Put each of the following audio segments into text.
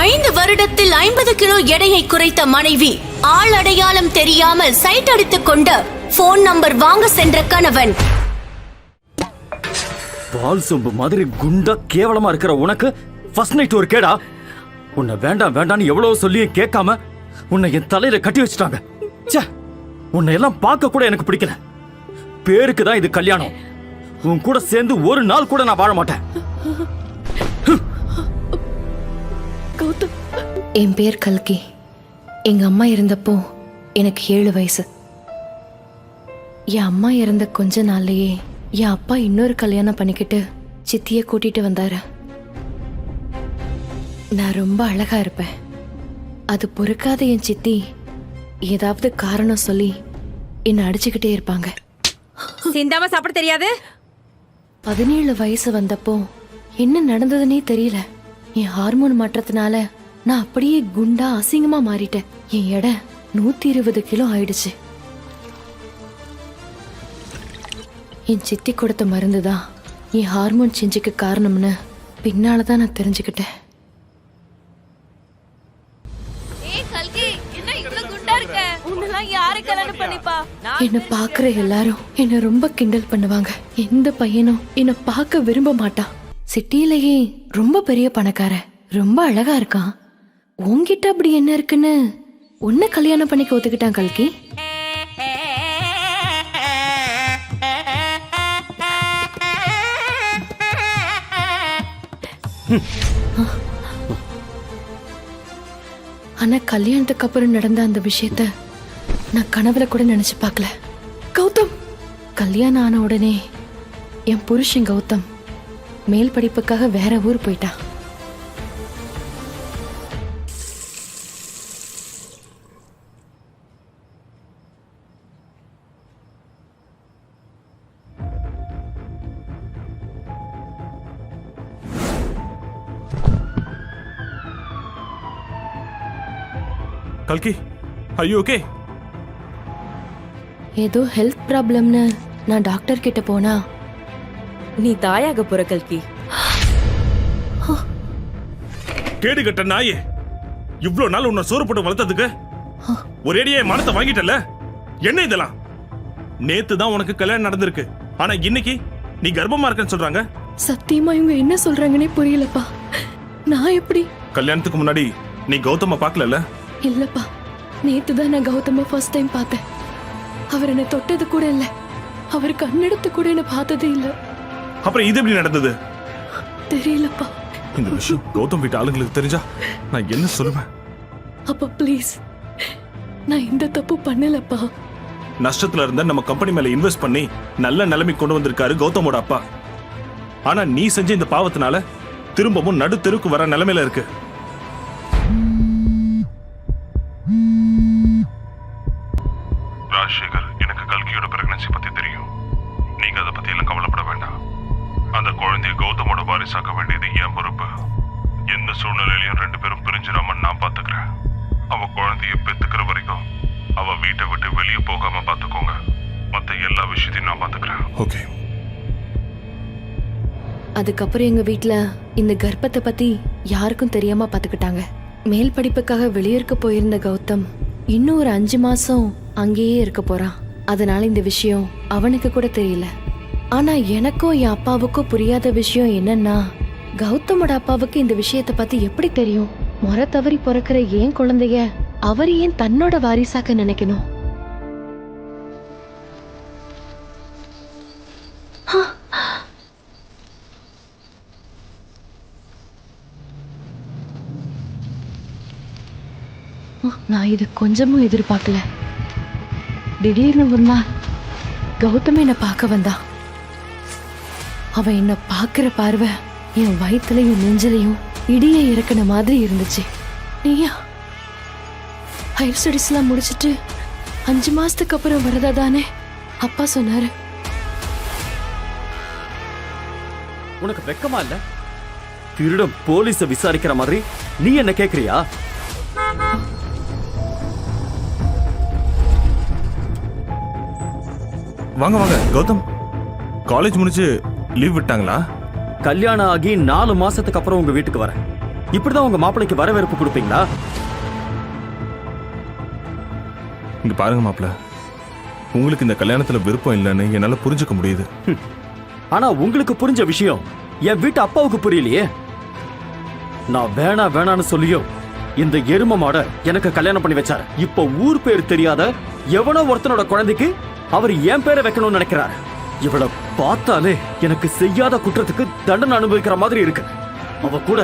5 வருடத்தில் 50 கிலோ எடையை குறைத்த மனைவி, ஆள் அடையாளம் தெரியாமல் சைட் அடித்துக் கொண்டு போன் நம்பர் வாங்க சென்ற கணவன். பால் சொம்பு மாதிரி குண்டா கேவலமா இருக்கிற உனக்கு ஃபர்ஸ்ட் நைட் ஒரு கேடா? உன்னை வேண்டாம் வேண்டான்னு எவ்வளவு சொல்லியும் கேட்காம உன்னை என் தலையில கட்டி வச்சுட்டாங்க. ச்சே, உன்னை எல்லாம் பார்க்க கூட எனக்கு பிடிக்கல. பேருக்கு தான் இது கல்யாணம். உன் கூட சேர்ந்து ஒரு நாள் கூட நான் வாழ மாட்டேன். என் பேர் கல்கி. எங்க அம்மா இருந்தப்போ எனக்கு 7 வயசு. என் அம்மா இறந்த கொஞ்ச நாள்லயே என் அப்பா இன்னொரு கல்யாணம் பண்ணிக்கிட்டு சித்திய கூட்டிட்டு வந்தாரு. நான் ரொம்ப அழகா இருப்பேன். அது பொறுக்காத என் சித்தி ஏதாவது காரணம் சொல்லி என்னை அடிச்சுக்கிட்டே இருப்பாங்க. சிந்தாம சாப்பிட தெரியாது. 17 வயசு வந்தப்போ என்ன நடந்ததுன்னே தெரியல. என் ஹார்மோன் மாற்றத்தினால நான் அப்படியே குண்டா அசிங்கமா மாறிட்டேன். என் எடை 120 கிலோ ஆயிடுச்சு. என் சித்தி கொடுத்த மருந்து தான் என் ஹார்மோன் சேஞ்சுக்கு காரணம்னு பின்னாலதான் நான் தெரிஞ்சுக்கிட்டேன். என்ன பாக்குற எல்லாரும் என்ன ரொம்ப கிண்டல் பண்ணுவாங்க. எந்த பையனும் என்ன பார்க்க விரும்ப மாட்டான். சிட்டியிலேயே ரொம்ப பெரிய பணக்காரன், ரொம்ப அழகா இருக்கான். உன்கிட்ட அப்படி என்ன இருக்குன்னு உன்னை கல்யாணம் பண்ணிக்க ஒத்துக்கிட்டான் கல்கி. ஆனா கல்யாணத்துக்கு அப்புறம் நடந்த அந்த விஷயத்த நான் கனவுல கூட நினைச்சு பார்க்கல. கௌதம் கல்யாணம் ஆன உடனே என் புருஷன் கௌதம் மேல் படிப்புக்காக வேற ஊர் போயிட்டான். கல்கி, are you okay? ஏதோ ஹெல்த் ப்ராப்ளம்னு நான் டாக்டர் கிட்ட போனா, நீ தாயாக போற கல்கி. கேடு கட்ட நாயே, இவ்வளவு நாள் உன்னை சோறு போட்டு வளர்த்ததுக்கு ஒரேடியே மனத்தை வாங்கிட்டல. என்ன இதெல்லாம்? நேத்து தான் உனக்கு கல்யாணம் நடந்திருக்கு, ஆனா இன்னைக்கு நீ கர்ப்பமா இருக்கன்னு சொல்றாங்க. சத்தியமா இவங்க என்ன சொல்றாங்கன்னே புரியலப்பா. நான் எப்படி? கல்யாணத்துக்கு முன்னாடி நீ கௌதம பாக்கல? இல்லப்பா, நேத்து தான் நான் கௌதம ஃபர்ஸ்ட் டைம் பார்த்தேன். அவர் என்ன தொட்டது கூட இல்ல, அவர் கண்ணெடுத்து கூட என்ன பார்த்ததே இல்ல. அப்புறம் இது எப்படி நடந்தது? தெரியலப்பா. இந்த விஷயம் கௌதம் வீட்டு ஆளுங்களுக்கு தெரிஞ்சா நான் என்ன சொல்லுவேன்? அப்பா ப்ளீஸ், நான் இந்த தப்பு பண்ணலப்பா. நஷ்டத்துல இருந்த நம்ம கம்பெனி மேல இன்வெஸ்ட் பண்ணி நல்ல நிலைமை கொண்டு வந்திருக்காரு கௌதமோட அப்பா. ஆனா நீ செஞ்ச இந்த பாவத்தினால திரும்பவும் நடு தெருக்கு வர நிலைமையில இருக்கு. ராஜசேகர், எனக்கு கல்கியோட பிரெக்னன்சி பத்தி தெரியும். நீங்க அதை பத்தி எல்லாம் கவலைப்பட வேண்டாம். அந்த குழந்தைய கௌதமோட வாரிசாக்க வேண்டியது என் பொறுப்பு. எந்த சூழ்நிலையிலையும் 2 பேரும் பிரிஞ்சிடாம நான் பாத்துக்கிறேன். அவ குழந்தைய பெத்துக்கிற வரைக்கும் அவ வீட்டை விட்டு வெளியே போகாம பாத்துக்கோங்க. மத்த எல்லா விஷயத்தையும் நான் பாத்துக்கிறேன். ஓகே. அதுக்கப்புறம் எங்க வீட்ல இந்த கர்ப்பத்தை பத்தி யாருக்கும் தெரியாம பாத்துக்கிட்டாங்க. மேல் படிப்புக்காக வெளியூருக்கு போயிருந்த கௌதம் இன்னும் ஒரு 5 மாசம் அங்கேயே இருக்க போறான். அதனால இந்த விஷயம் அவனுக்கு கூட தெரியல. ஆனா எனக்கும் என் அப்பாவுக்கும் புரியாத விஷயம் என்னன்னா, கௌதமோட அப்பாவுக்கு இந்த விஷயத்தை பத்தி எப்படி தெரியும்? முறை தவறி பிறக்கிற ஏன் குழந்தைய அவர் ஏன் தன்னோட வாரிசாக்க நினைக்கணும்? நான் இது கொஞ்சமும் எதிர்பார்க்கல. திடீர்னு ஒரு நாள் கௌதம் என்ன பார்க்க வந்தான். அவன் என்ன பார்க்கிற பார்வை என் வயிற்றுலையும் நெஞ்சிலையும் இடியை இறக்கின மாதிரி இருந்துச்சு. நீயா ஹையர் ஸ்டடீஸ்லாம் முடிச்சுட்டு 5 மாசத்துக்கு அப்புறம் வரதா தானே அப்பா சொன்னாரு. உனக்கு வெக்கமா இல்ல? திருட போலீஸ விசாரிக்கிற மாதிரி நீ என்ன கேக்குறியா? வாங்க வாங்க. கௌதம், காலேஜ் முடிச்சு லீவ் விட்டாங்களா? கல்யாணம் ஆகி 4 மாசத்துக்கு அப்புறம் உங்க வீட்டுக்கு வரேன். இப்படிதான் உங்க மாப்பிள்ளைக்கு வரவேற்பு கொடுப்பீங்களா? இங்க பாருங்க மாப்பிள்ள, உங்களுக்கு இந்த கல்யாணத்துல விருப்பம் இல்லைன்னு என்னால புரிஞ்சுக்க முடியுது. ஆனா உங்களுக்கு புரிஞ்ச விஷயம் என் வீட்டு அப்பாவுக்கு புரியலையே. நான் வேணான்னு சொல்லியும் இந்த எரும மாட எனக்கு கல்யாணம் பண்ணி வச்சாரு. இப்ப ஊர் பேர் தெரியாத எவனோ ஒருத்தனோட குழந்தைக்கு அவர் என் பேரை வைக்கணும்னு நினைக்கிறாரு. இவளை பார்த்தாலே எனக்கு செய்யாத குற்றத்துக்கு தண்டனை அனுபவிக்கிற மாதிரி இருக்கு. அவ கூட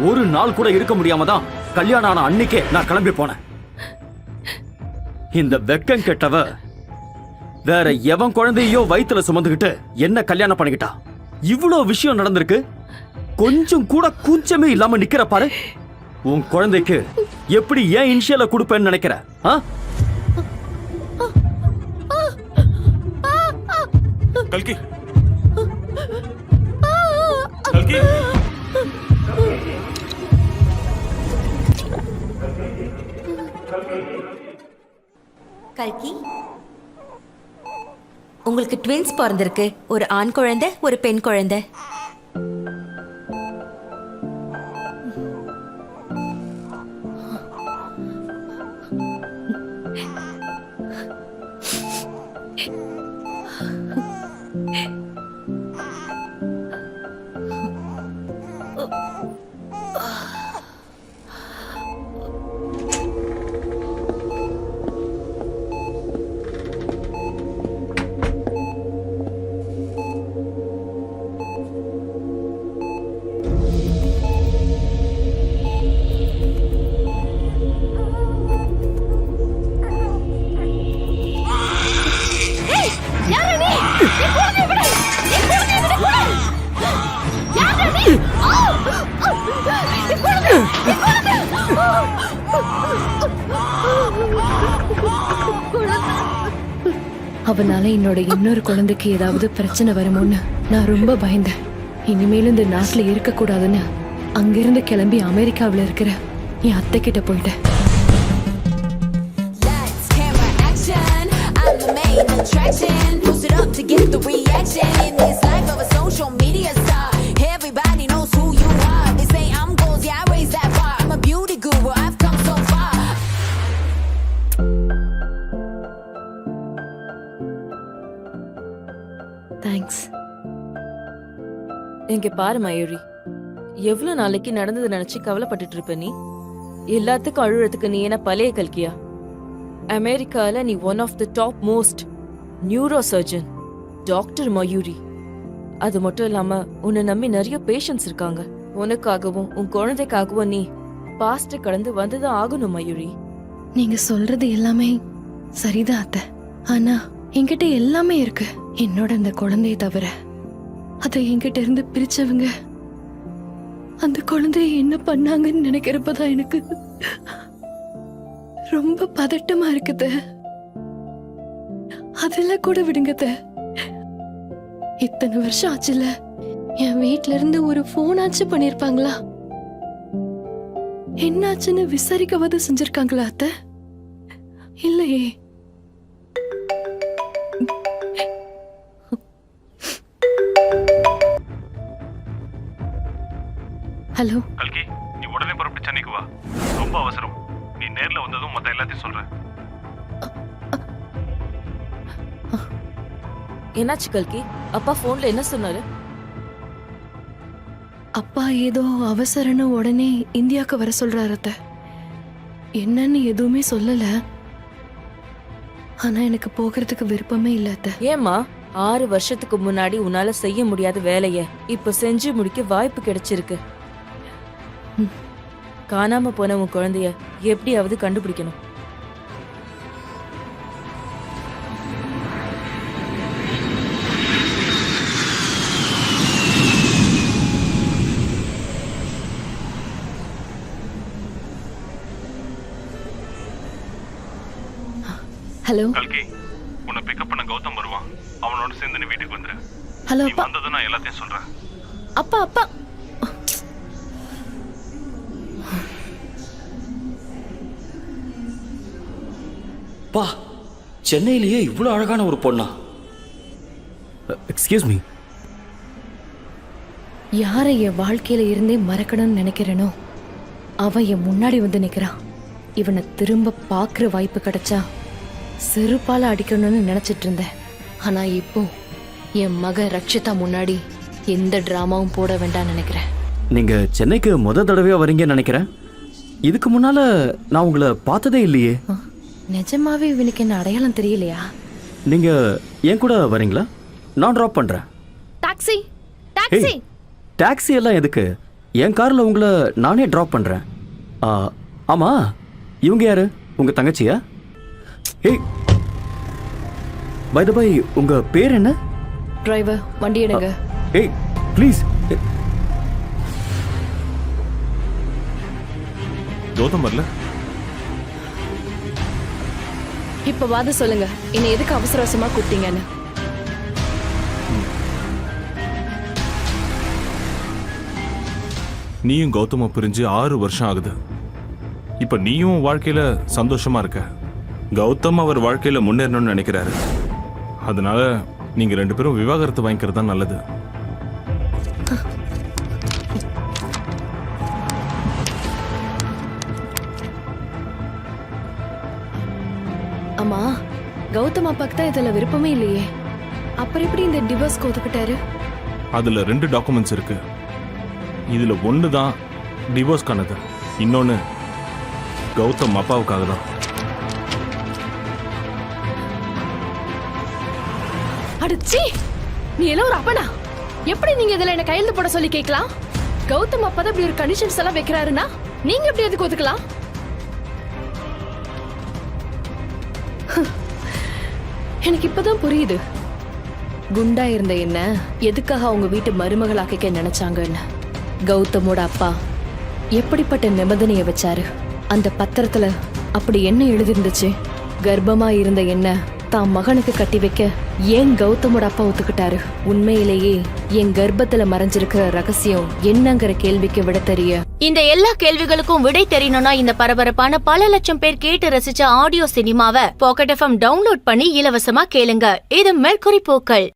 ஒரு நாள் கூட இருக்க முடியாம தான் கல்யாணம் ஆன அன்னைக்கே நான் கிளம்பி போனேன். இந்த வெக்கம் கெட்டவ வேற எவன் குழந்தையோ வயித்துல சுமந்துகிட்டு என்ன கல்யாணம் பண்ணிக்கிட்டா. இவ்வளவு விஷயம் நடந்திருக்கு, கொஞ்சம் கூட கூச்சமே இல்லாம நிக்கிற பாரு. உன் குழந்தைக்கு எப்படி ஏன் இனிஷியலை கொடுப்பேன்னு நினைக்கிற? கல்கி, கல்கி, கல்கி, உங்களுக்கு ட்வின்ஸ் பிறந்திருக்கு. ஒரு ஆண் குழந்தை, ஒரு பெண் குழந்தை. அவனால என்னோட இன்னொரு குழந்தைக்கு ஏதாவது பிரச்சனை வருமோன்னு நான் ரொம்ப பயந்தேன். இனிமேலும் இந்த நாட்டுல இருக்க கூடாதுன்னு அங்கிருந்து கிளம்பி அமெரிக்காவில் இருக்கிற என் அத்தை கிட்ட போயிட்டேன். தேங்க்ஸ். இங்க பாரு மயூரி, எவ்வளவு நாளைக்கு நடந்தது நினைச்சு கவலைப்பட்டுட்டு இருப்ப நீ? எல்லாத்துக்கும் அழுறதுக்கு நீ என்ன பழைய கல்கியா? அமெரிக்கால நீ one of the top most neuro surgeon doctor Mayuri. அது மட்டும் இல்லாம உன்னை நம்பி நிறைய பேஷண்ட்ஸ் இருக்காங்க. உனக்காகவும் உன் குழந்தைக்காகவும் நீ பாஸ்ட் கடந்து வந்துதான் ஆகணும் மயூரி. நீங்க சொல்றது எல்லாமே சரிதான் அத்தை. ஆனா என்கிட்ட எல்லாமே இருக்கு. என்னோட அந்த குழந்தைய தவிர அதை என்கிட்ட இருந்து பிரிச்சவங்க அந்த குழந்தைய என்ன பண்ணாங்கன்னு நினைக்கிறப்பதான் எனக்கு ரொம்ப பதட்டமா இருக்குது. அதெல்லாம் கூட விடுங்கத. இத்தனை வருஷம் ஆச்சுல, என் வீட்ல இருந்து ஒரு போன் ஆச்சு பண்ணிருப்பாங்களா? என்னாச்சுன்னு விசாரிக்கவாது செஞ்சிருக்காங்களா அத்தை? இல்லையே. ஹலோ கல்கி, நீ உடனே புறப்பட்டு சென்னைக்கு வா. ரொம்ப அவசரம். நீ நேர்ல வந்ததும் மத்த எல்லாத்தையும் சொல்றேன். என்னாச்சு கல்கி? அப்பா போன்ல என்ன சொன்னாரு? அப்பா ஏதோ அவசரன்னு உடனே இந்தியாவுக்கு வர சொல்றாரு அத்தை. என்னன்னு எதுவுமே சொல்லல. ஆனா எனக்கு போகிறதுக்கு விருப்பமே இல்ல அத்தை. ஏமா 6 வருஷத்துக்கு முன்னாடி உன்னால செய்ய முடியாத வேலைய இப்ப செஞ்சு முடிக்க வாய்ப்பு கிடைச்சிருக்கு. காணாம போன உன் குழந்தைய எப்படியாவது கண்டுபிடிக்கணும். ஹலோ கல்கி, உன்னை பிக்கப் பண்ண கௌதம் வருவான். அவனோட சேர்ந்து நீ வீட்டுக்கு வந்துரு. ஹலோ நீ அப்பா. வந்தது நான் எல்லாத்தையும் சொல்றேன். அப்பா அப்பா பா, சென்னையிலேயே இவ்வளவு அழகான ஒரு பொண்ணா? Excuse me. யாரை என் வாழ்க்கையில இருந்தே மறக்கணும்னு நினைக்கிறேனோ அவன் என் முன்னாடி வந்து நிக்கிறான். இவனை திரும்ப பாக்குற வாய்ப்பு கிடைச்சா செருப்பால அடிக்கணும்னு நினைச்சிட்டு இருந்தேன். ஆனா இப்போ என் மக ரக்ஷிதா முன்னாடி எந்த டிராமாவும் போட வேண்டாம்னு நினைக்கிறேன். நீங்க சென்னைக்கு தடவையா வரீங்கன்னு நினைக்கிறேன். இதுக்கு முன்னால நான் உங்களை பார்த்ததே இல்லையே. நிஜமாவே இவனுக்கு என்ன அடையாளம் தெரியலையா? நீங்க என் கூட வரீங்களா? நான் டிராப் பண்றேன். டாக்ஸி ஏய், டாக்ஸி எல்லாம் எதுக்கு? என் கார்ல உங்களை நானே டிராப் பண்றேன். ஆமா, இவங்க யாரு? உங்க தங்கச்சியா? ஏய், பை த பை, உங்க பேர் என்ன? டிரைவர் வண்டி எடுங்க. ஏய் ப்ளீஸ். கௌதம் வரல? இப்ப வாத சொல்லுங்க, என்ன எதுக்கு அவசர அவசரமா கூப்பிட்டீங்கன்னு? நீயும் கௌதமும் பிரிஞ்சு 6 வருஷம் ஆகுது. இப்ப நீயும் வாழ்க்கையில சந்தோஷமா இருக்க. கௌதம் அவர் வாழ்க்கையில முன்னேறணும்னு நினைக்கிறாரு. அதனால நீங்க 2 பேரும் விவாகரத்து வாங்கிக்கிறது தான் நல்லது. அம்மா, கௌதம் அப்பாக்கு தான் இதுல விருப்பமே இல்லையே. அப்புறம் எப்படி இந்த டிவோர்ஸ் ஒத்துக்கிட்டாரு? அதுல 2 டாக்குமெண்ட்ஸ் இருக்கு. இதுல ஒன்று தான் டிவோர்ஸ்க்கானது, இன்னொன்று கௌதம் அப்பாவுக்காக தான். அடிச்சி, நீ எல்லாம் ஒரு அப்பனா? எப்படி நீங்க இதுல என்ன கையெழுத்து போட சொல்லி கேட்கலாம்? கௌதம் அப்பா தான் இப்படி ஒரு கண்டிஷன்ஸ் எல்லாம் வைக்கிறாருன்னா நீங்க எப்படி எதுக்கு ஒத்துக்கலாம்? எனக்கு இப்பதான் புரியுது, குண்டா இருந்த என்ன எதுக்காக அவங்க வீட்டு மருமகளாக்க நினைச்சாங்கன்னு. கௌதமோட அப்பா எப்படிப்பட்ட நிபந்தனைய வச்சாரு? அந்த பத்திரத்துல அப்படி என்ன எழுதிருந்துச்சு? கர்ப்பமா இருந்த என்ன தான் மகனுக்கு கட்டி வைக்க ஏன் கௌதமோட அப்பா ஒத்துக்கிட்டாரு? உண்மையிலேயே என் கர்ப்பத்துல மறைஞ்சிருக்கிற ரகசியம் என்னங்கிற கேள்விக்கு விட தெரிய. இந்த எல்லா கேள்விகளுக்கும் விடை தெரியணும்னா இந்த பரபரப்பான பல லட்சம் பேர் கேட்டு ரசிச்ச ஆடியோ சினிமாவை பாக்கெட் எஃப்எம் டவுன்லோட் பண்ணி இலவசமா கேளுங்க. இது மெர்க்குரி பூக்கள்.